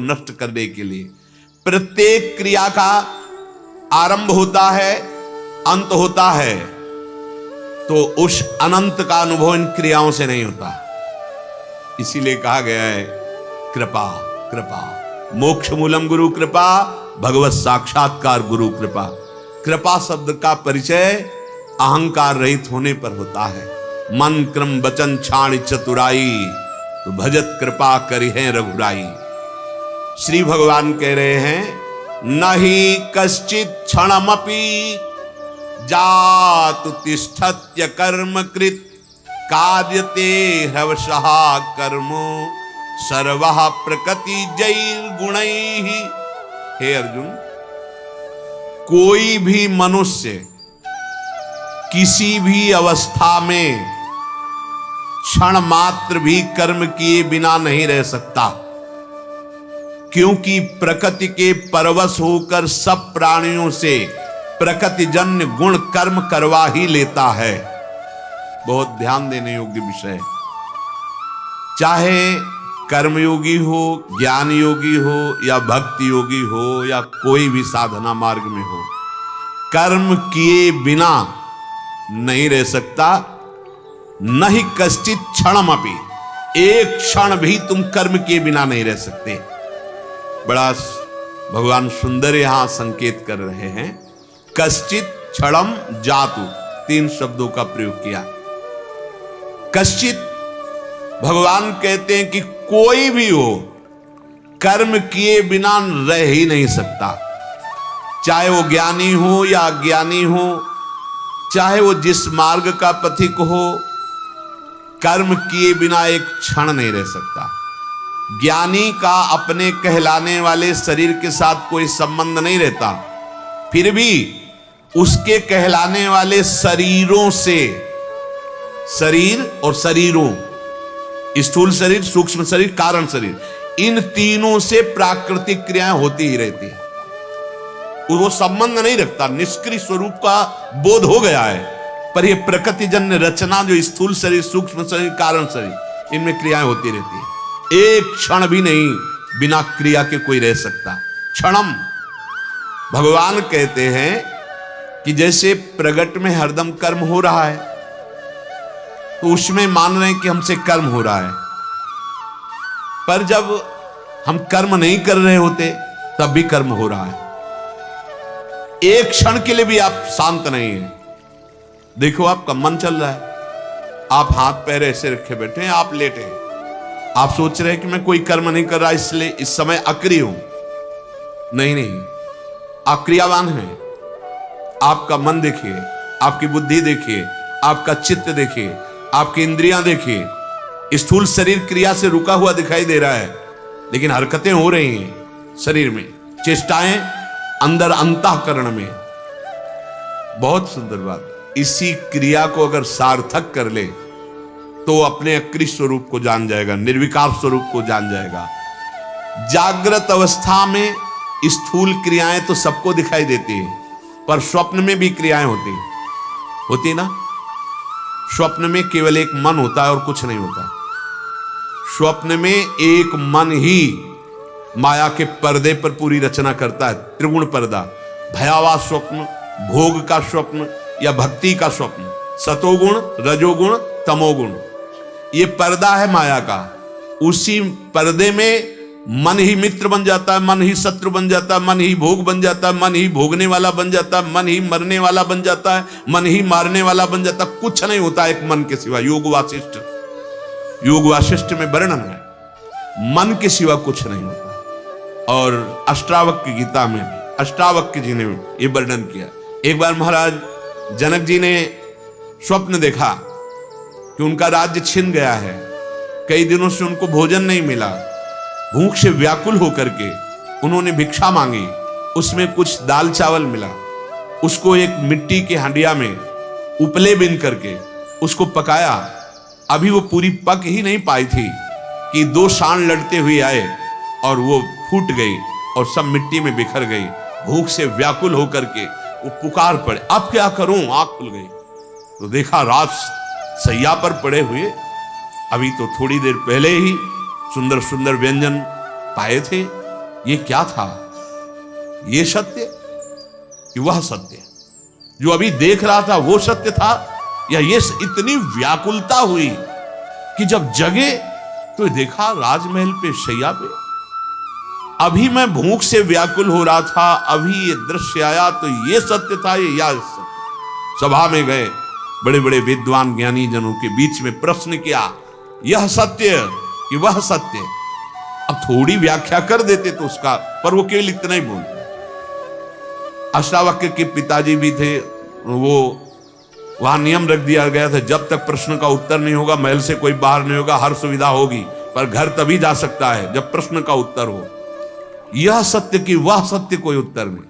नष्ट करने के लिए। प्रत्येक क्रिया का आरंभ होता है, अंत होता है, तो उस अनंत का अनुभव इन क्रियाओं से नहीं होता। इसीलिए कहा गया है कृपा कृपा, मोक्ष मूलम गुरु कृपा, भगवत साक्षात्कार गुरु कृपा। कृपा शब्द का परिचय अहंकार रहित होने पर होता है। मन क्रम वचन छाण चतुराई, तो भजत कृपा करी है रघुराई। श्री भगवान कह रहे हैं नहीं कश्चित क्षणमपि जातु तिष्ठत्य कर्म कृत, कार्यते ह्रवशः कर्मो सर्वः प्रकृति जैर्गुणैः। हे अर्जुन, कोई भी मनुष्य किसी भी अवस्था में क्षण मात्र भी कर्म किए बिना नहीं रह सकता, क्योंकि प्रकृति के परवश होकर सब प्राणियों से प्रकृतिजन्य गुण कर्म करवा ही लेता है। बहुत ध्यान देने योग्य विषय। चाहे कर्मयोगी हो, ज्ञान योगी हो, या भक्ति योगी हो, या कोई भी साधना मार्ग में हो, कर्म किए बिना नहीं रह सकता। नहीं कश्चित क्षणमपि, एक क्षण भी तुम कर्म किए बिना नहीं रह सकते। बड़ा भगवान सुंदर यहां संकेत कर रहे हैं। कश्चित क्षणम जातु, 3 शब्दों का प्रयोग किया। कश्चित, भगवान कहते हैं कि कोई भी हो कर्म किए बिना रह ही नहीं सकता। चाहे वो ज्ञानी हो या अज्ञानी हो, चाहे वो जिस मार्ग का पथिक हो, कर्म किए बिना एक क्षण नहीं रह सकता। ज्ञानी का अपने कहलाने वाले शरीर के साथ कोई संबंध नहीं रहता, फिर भी उसके कहलाने वाले शरीरों से, शरीर और शरीरों, स्थूल शरीर, सूक्ष्म शरीर, कारण शरीर, इन तीनों से प्राकृतिक क्रियाएं होती ही रहती है। वो संबंध नहीं रखता, निष्क्रिय स्वरूप का बोध हो गया है। पर ये प्रकृतिजन्य रचना जो स्थूल शरीर, सूक्ष्म शरीर, कारण शरीर, इनमें क्रियाएं होती रहती है। एक क्षण भी नहीं बिना क्रिया के कोई रह सकता। क्षणम, भगवान कहते हैं कि जैसे प्रगट में हरदम कर्म हो रहा है, तो उसमें मान रहे हैं कि हमसे कर्म हो रहा है, पर जब हम कर्म नहीं कर रहे होते तब भी कर्म हो रहा है। एक क्षण के लिए भी आप शांत नहीं हैं। देखो आपका मन चल रहा है, आप हाथ पैर ऐसे रखे बैठे हैं, आप लेटे हैं, आप सोच रहे हैं कि मैं कोई कर्म नहीं कर रहा इसलिए इस समय अक्रिय हूं। नहीं नहीं, आप क्रियावान हैं। आपका मन देखिए, आपकी बुद्धि देखिए, आपका चित्त देखिए, आपकी इंद्रियां देखिए। स्थूल शरीर क्रिया से रुका हुआ दिखाई दे रहा है, लेकिन हरकतें हो रही हैं शरीर में, चेष्टाएं अंदर अंतःकरण में। बहुत सुंदर बात। इसी क्रिया को अगर सार्थक कर ले तो अपने अक्रिय स्वरूप को जान जाएगा, निर्विकार स्वरूप को जान जाएगा। जागृत अवस्था में स्थूल क्रियाएं तो सबको दिखाई देती है, पर स्वप्न में भी क्रियाएं होती ना। स्वप्न में केवल एक मन होता है और कुछ नहीं होता। स्वप्न में एक मन ही माया के पर्दे पर पूरी रचना करता है। त्रिगुण पर्दा, भयावह स्वप्न, भोग का स्वप्न या भक्ति का स्वप्न, सतोगुण, रजोगुण, तमोगुण, ये पर्दा है माया का। उसी पर्दे में मन ही मित्र बन जाता है, मन ही शत्रु बन जाता है, मन ही भोग बन जाता है, मन ही भोगने वाला बन जाता है, मन ही मरने वाला बन जाता है, मन ही मारने वाला बन जाता है। कुछ नहीं होता एक मन के सिवा। योग वासिष्ठ में वर्णन है, मन के सिवा कुछ नहीं होता। और अष्टावक्र गीता में भी अष्टावक्र जी ने ये वर्णन किया। एक बार महाराज जनक जी ने स्वप्न देखा कि उनका राज्य छिन गया है, कई दिनों से उनको भोजन नहीं मिला। भूख से व्याकुल होकर के उन्होंने भिक्षा मांगी, उसमें कुछ दाल चावल मिला। उसको एक मिट्टी के हंडिया में उपले बिन करके उसको पकाया। अभी वो पूरी पक ही नहीं पाई थी कि 2 सांड लड़ते हुए आए और वो फूट गई और सब मिट्टी में बिखर गई। भूख से व्याकुल होकर के वो पुकार पड़े, अब क्या करूं? आंख खुल गई तो देखा रात सैया पर पड़े हुए अभी तो थोड़ी देर पहले ही सुंदर सुंदर व्यंजन पाए थे, ये क्या था? ये सत्य कि वह सत्य? जो अभी देख रहा था वो सत्य था, या ये इतनी व्याकुलता हुई कि जब जगे तो देखा राजमहल पे शैया पे। अभी मैं भूख से व्याकुल हो रहा था, अभी ये दृश्य आया तो ये सत्य था, ये या सत्य? सभा में गए, बड़े बड़े विद्वान ज्ञानी जनों के बीच में प्रश्न किया, यह सत्य कि वह सत्य? अब थोड़ी व्याख्या कर देते तो उसका, पर वो केवल इतना ही बोलते। अष्टावक्र के पिताजी भी थे, वो वहां नियम रख दिया गया था, जब तक प्रश्न का उत्तर नहीं होगा महल से कोई बाहर नहीं होगा। हर सुविधा होगी पर घर तभी जा सकता है जब प्रश्न का उत्तर हो। यह सत्य कि वह सत्य, कोई उत्तर नहीं।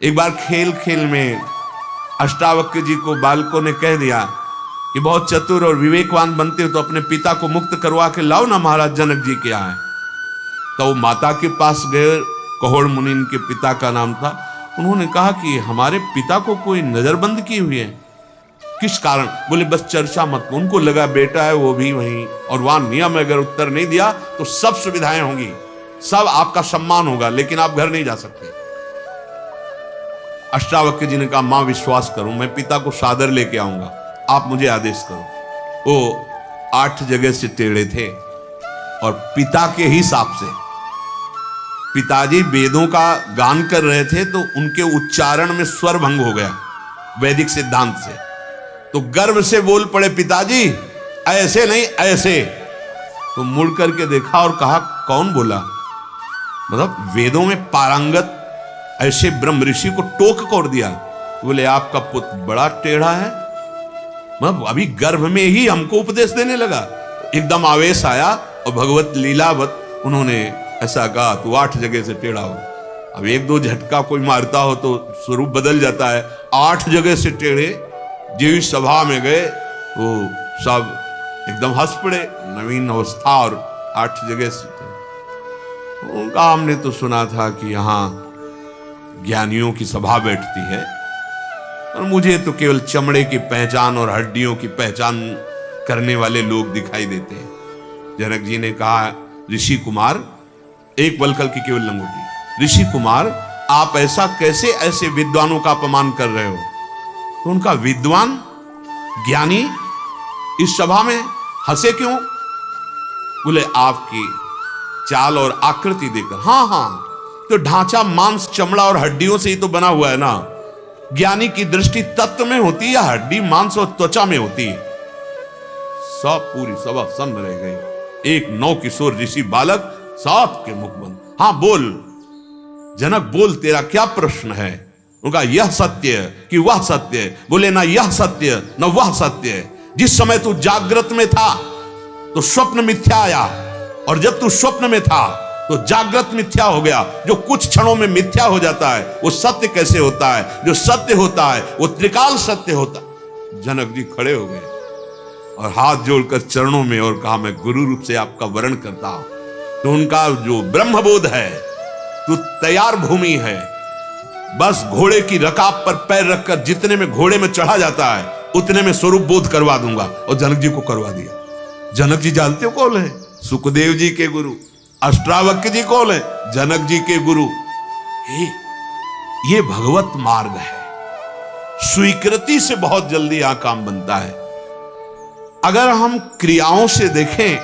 एक बार खेल खेल में अष्टावक्र जी को बालकों ने कह दिया कि बहुत चतुर और विवेकवान बनते हो तो अपने पिता को मुक्त करवा के लाओ ना, महाराज जनक जी के आए। तो वो माता के पास गए, कहोड़ मुनि इनके पिता का नाम था। उन्होंने कहा कि हमारे पिता को कोई नजरबंद की हुई है। किस कारण? बोले बस चर्चा मत। उनको लगा बेटा है वो भी वहीं, और वहां नियम अगर उत्तर नहीं दिया तो सब सुविधाएं होंगी, सब आपका सम्मान होगा, लेकिन आप घर नहीं जा सकते। अष्टावक्र जी ने कहा मां विश्वास करो, मैं पिता को सादर लेके आऊंगा, आप मुझे आदेश करो। वो 8 जगह से टेढ़े थे और पिता के हिसाब से, पिताजी वेदों का गान कर रहे थे तो उनके उच्चारण में स्वर भंग हो गया वैदिक सिद्धांत से, तो गर्व से बोल पड़े पिताजी ऐसे नहीं ऐसे। तो मुड़ करके देखा और कहा कौन बोला? मतलब वेदों में पारंगत ऐसे ब्रह्म ऋषि को टोक कर दिया। बोले आपका पुत्र बड़ा टेढ़ा है, मतलब अभी गर्भ में ही हमको उपदेश देने लगा। एकदम आवेश आया और भगवत लीलावत उन्होंने ऐसा कहा तो 8 जगह से टेढ़ा हो। अब 1-2 झटका कोई मारता हो तो स्वरूप बदल जाता है। 8 जगह से टेढ़े, जीव सभा में गए वो सब एकदम हंस पड़े, नवीन अवस्था और 8 जगह से टेढ़े। उनका हमने तो सुना था कि यहाँ ज्ञानियों की सभा बैठती है, और मुझे तो केवल चमड़े की पहचान और हड्डियों की पहचान करने वाले लोग दिखाई देते हैं। जनक जी ने कहा ऋषि कुमार, एक बलकल की केवल लंगोटी, ऋषि कुमार आप ऐसा कैसे ऐसे विद्वानों का अपमान कर रहे हो? तो उनका विद्वान ज्ञानी इस सभा में हंसे क्यों? बोले आपकी चाल और आकृति देखकर। हाँ हाँ, तो ढांचा मांस चमड़ा और हड्डियों से ही तो बना हुआ है ना। ज्ञानी की दृष्टि तत्व में होती है या हड्डी मांस और त्वचा में होती है? सब पूरी सभा सन्न रह गई। एक 9 किशोर ऋषि बालक सबके मुख बंद। हाँ बोल जनक, बोल तेरा क्या प्रश्न है? उनका यह सत्य कि वह सत्य? बोले ना यह सत्य न वह सत्य। जिस समय तू जागृत में था तो स्वप्न मिथ्या आया, और जब तू स्वप्न में था तो जागृत मिथ्या हो गया। जो कुछ क्षणों में मिथ्या हो जाता है वो सत्य कैसे होता है? जो सत्य होता है वो त्रिकाल सत्य होता। जनक जी खड़े हो गए और हाथ जोड़कर चरणों में और कहा मैं गुरु रूप से आपका वरण करता हूं। तो उनका जो ब्रह्मबोध है, तो तैयार भूमि है, बस घोड़े की रकाब पर पैर रखकर जितने में घोड़े में चढ़ा जाता है उतने में स्वरूप बोध करवा दूंगा। और जनक जी को करवा दिया। जनक जी जानते हो कौन है? सुखदेव जी के गुरु। अष्टावक्र जी कौन है? जनक जी के गुरु। ये भगवत मार्ग है। स्वीकृति से बहुत जल्दी यहां काम बनता है। अगर हम क्रियाओं से देखें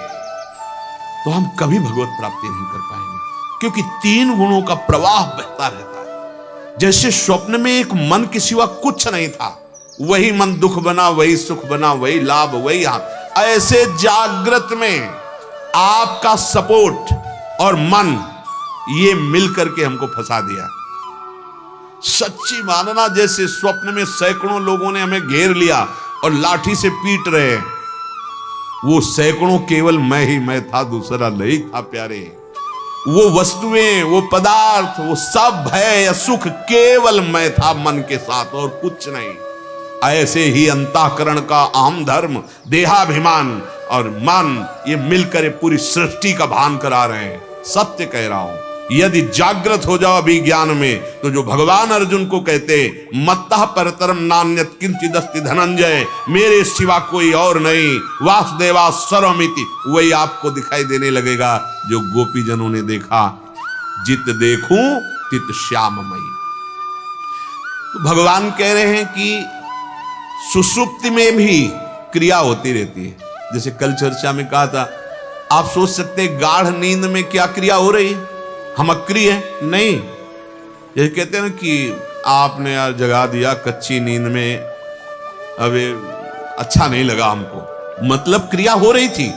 तो हम कभी भगवत प्राप्ति नहीं कर पाएंगे, क्योंकि 3 गुणों का प्रवाह बहता रहता है। जैसे स्वप्न में एक मन के सिवा कुछ नहीं था, वही मन दुख बना, वही सुख बना, वही लाभ, वही हाथ। ऐसे जागृत में आपका सपोर्ट और मन ये मिलकर के हमको फंसा दिया। सच्ची मानना, जैसे स्वप्न में सैकड़ों लोगों ने हमें घेर लिया और लाठी से पीट रहे हैं, वो सैकड़ों केवल मैं ही मैं था, दूसरा नहीं था प्यारे। वो वस्तुएं, वो पदार्थ, वो सब भय या सुख केवल मैं था मन के साथ और कुछ नहीं। ऐसे ही अंतःकरण का अहम धर्म, देहाभिमान और मन ये मिलकर पूरी सृष्टि का भान करा रहे हैं। सत्य कह रहा हूं, यदि जागृत हो जाओ अभी ज्ञान में, तो जो भगवान अर्जुन को कहते मत्तः परतरम नान्यत् किंचिदस्ति धनंजय, मेरे सिवा कोई और नहीं, वासुदेवा सर्वमिति, वही आपको दिखाई देने लगेगा जो गोपीजनों ने देखा। जित देखूं तित श्याममयी। तो भगवान कह रहे हैं कि सुषुप्ति में भी क्रिया होती रहती है। जैसे कल चर्चा में कहा था, आप सोच सकते हैं गाढ़ नींद में क्या क्रिया हो रही है, हम अक्रिय है नहीं। जैसे कहते हैं ना कि आपने यार जगा दिया कच्ची नींद में, अबे अच्छा नहीं लगा हमको, मतलब क्रिया हो रही थी।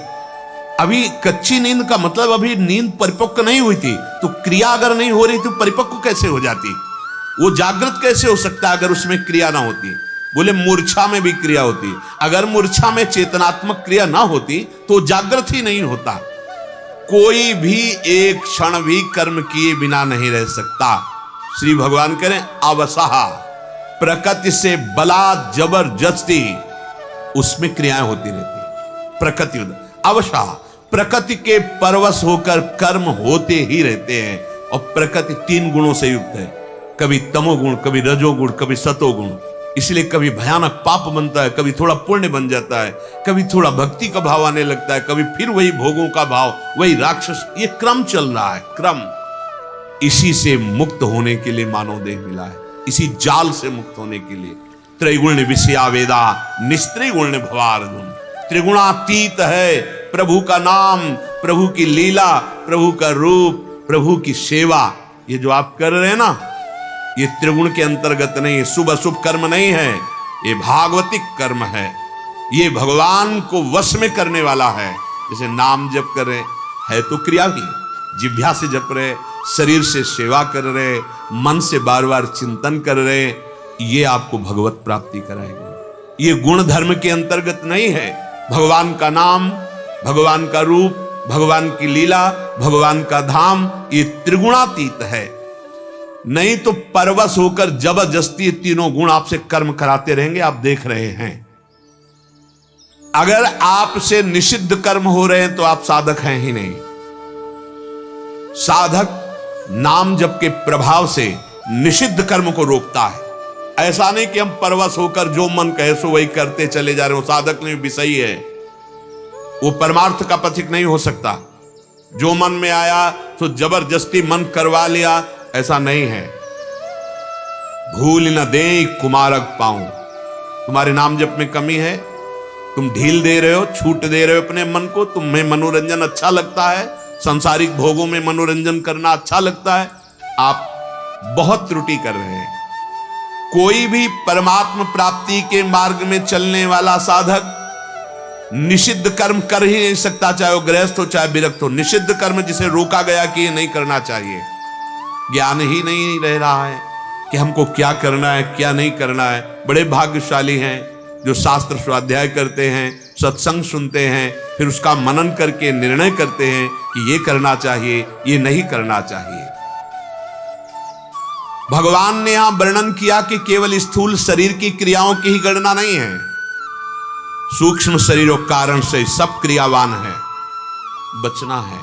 अभी कच्ची नींद का मतलब अभी नींद परिपक्व नहीं हुई थी, तो क्रिया अगर नहीं हो रही तो परिपक्व कैसे हो जाती, वो जागृत कैसे हो सकता अगर उसमें क्रिया ना होती। बोले मूर्छा में भी क्रिया होती, अगर मूर्छा में चेतनात्मक क्रिया ना होती तो जागृत ही नहीं होता। कोई भी एक क्षण भी कर्म किए बिना नहीं रह सकता। श्री भगवान कह रहे अवसाहा, प्रकृति से बला जबरदस्ती उसमें क्रियाएं होती रहती। प्रकृति अवसाह, प्रकृति के परवश होकर कर्म होते ही रहते हैं। और प्रकृति 3 गुणों से युक्त है, कभी तमोगुण, कभी रजोगुण, कभी सतोगुण। इसलिए कभी भयानक पाप बनता है, कभी थोड़ा पुण्य बन जाता है, कभी थोड़ा भक्ति का भाव आने लगता है, कभी फिर वही भोगों का भाव, वही राक्षस। ये क्रम चल रहा है, क्रम। इसी से मुक्त होने के लिए मानव देह मिला है, इसी जाल से मुक्त होने के लिए। त्रैगुण विषया वेदा निस्त्रिगुण भवार्जुन। त्रिगुणातीत है प्रभु का नाम, प्रभु की लीला, प्रभु का रूप, प्रभु की सेवा। ये जो आप कर रहे हैं ना, ये त्रिगुण के अंतर्गत नहीं है, शुभ अशुभ कर्म नहीं है, ये भागवतिक कर्म है। ये भगवान को वश में करने वाला है। जैसे नाम जप कर रहे है तो क्रिया भी, जिह्वा से जप रहे, शरीर से सेवा कर रहे, मन से बार बार चिंतन कर रहे, ये आपको भगवत प्राप्ति कराएगा। ये गुण धर्म के अंतर्गत नहीं है। भगवान का नाम, भगवान का रूप, भगवान की लीला, भगवान का धाम, ये त्रिगुणातीत है। नहीं तो परवश होकर जबरदस्ती तीनों गुण आपसे कर्म कराते रहेंगे। आप देख रहे हैं, अगर आपसे निषिद्ध कर्म हो रहे हैं तो आप साधक हैं ही नहीं। साधक नाम जप के प्रभाव से निषिद्ध कर्म को रोकता है। ऐसा नहीं कि हम परवश होकर जो मन कहे सो वही करते चले जा रहे हो। साधक नहीं, विषयी है, वो परमार्थ का पथिक नहीं हो सकता। जो मन में आया तो जबरदस्ती मन करवा लिया, ऐसा नहीं है। भूल न दे कुमारक पाऊं। तुम्हारे नाम जप में कमी है, तुम ढील दे रहे हो, छूट दे रहे हो अपने मन को। तुम्हें मनोरंजन अच्छा लगता है, सांसारिक भोगों में मनोरंजन करना अच्छा लगता है, आप बहुत त्रुटि कर रहे हैं। कोई भी परमात्मा प्राप्ति के मार्ग में चलने वाला साधक निषिद्ध कर्म कर ही नहीं सकता, चाहे वो गृहस्थ हो चाहे विरक्त हो। निषिद्ध कर्म जिसे रोका गया कि ये नहीं करना चाहिए, ज्ञान ही नहीं रह रहा है कि हमको क्या करना है क्या नहीं करना है। बड़े भाग्यशाली हैं जो शास्त्र स्वाध्याय करते हैं, सत्संग सुनते हैं, फिर उसका मनन करके निर्णय करते हैं कि ये करना चाहिए, ये नहीं करना चाहिए। भगवान ने यहां वर्णन किया कि केवल स्थूल शरीर की क्रियाओं की ही गणना नहीं है, सूक्ष्म शरीरों कारण से सब क्रियावान है। बचना है,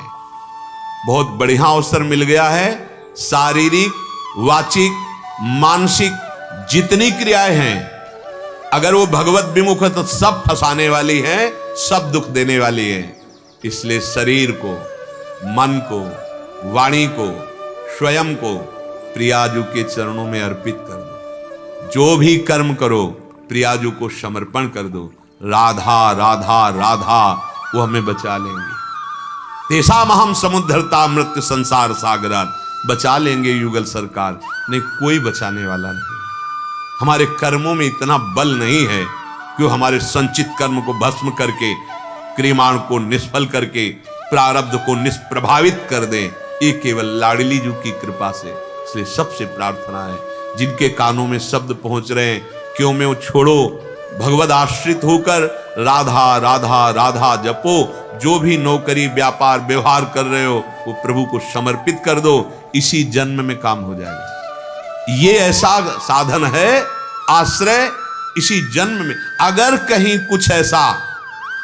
बहुत बढ़िया अवसर मिल गया है। शारीरिक, वाचिक, मानसिक जितनी क्रियाएं हैं, अगर वो भगवत विमुख है तो सब फंसाने वाली है, सब दुख देने वाली है। इसलिए शरीर को, मन को, वाणी को, स्वयं को प्रियाजू के चरणों में अर्पित कर दो। जो भी कर्म करो प्रियाजू को समर्पण कर दो। राधा राधा राधा, वो हमें बचा लेंगे। तेसाम हम समुद्धरता मृत्यु संसार सागरात, बचा लेंगे युगल सरकार। नहीं, कोई बचाने वाला नहीं। हमारे कर्मों में इतना बल नहीं है कि वो हमारे संचित कर्म को भस्म करके, क्रियमाण को निष्फल करके, प्रारब्ध को निष्प्रभावित कर दे। ये केवल लाडली जी की कृपा से। इसलिए सबसे प्रार्थना है, जिनके कानों में शब्द पहुंच रहे हैं, क्यों में वो छोड़ो, भगवद आश्रित होकर राधा राधा राधा जपो। जो भी नौकरी, व्यापार, व्यवहार कर रहे हो वो प्रभु को समर्पित कर दो, इसी जन्म में काम हो जाएगा। ये ऐसा साधन है, आश्रय इसी जन्म में। अगर कहीं कुछ ऐसा,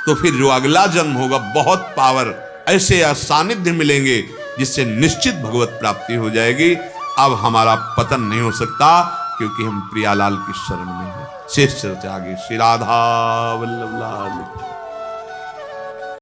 तो फिर जो अगला जन्म होगा बहुत पावर, ऐसे सानिध्य मिलेंगे जिससे निश्चित भगवत प्राप्ति हो जाएगी। अब हमारा पतन नहीं हो सकता, क्योंकि हम प्रियालाल की शरण में हैं। शेष चर्चा आगे। श्री राधा वल्लभ लाल।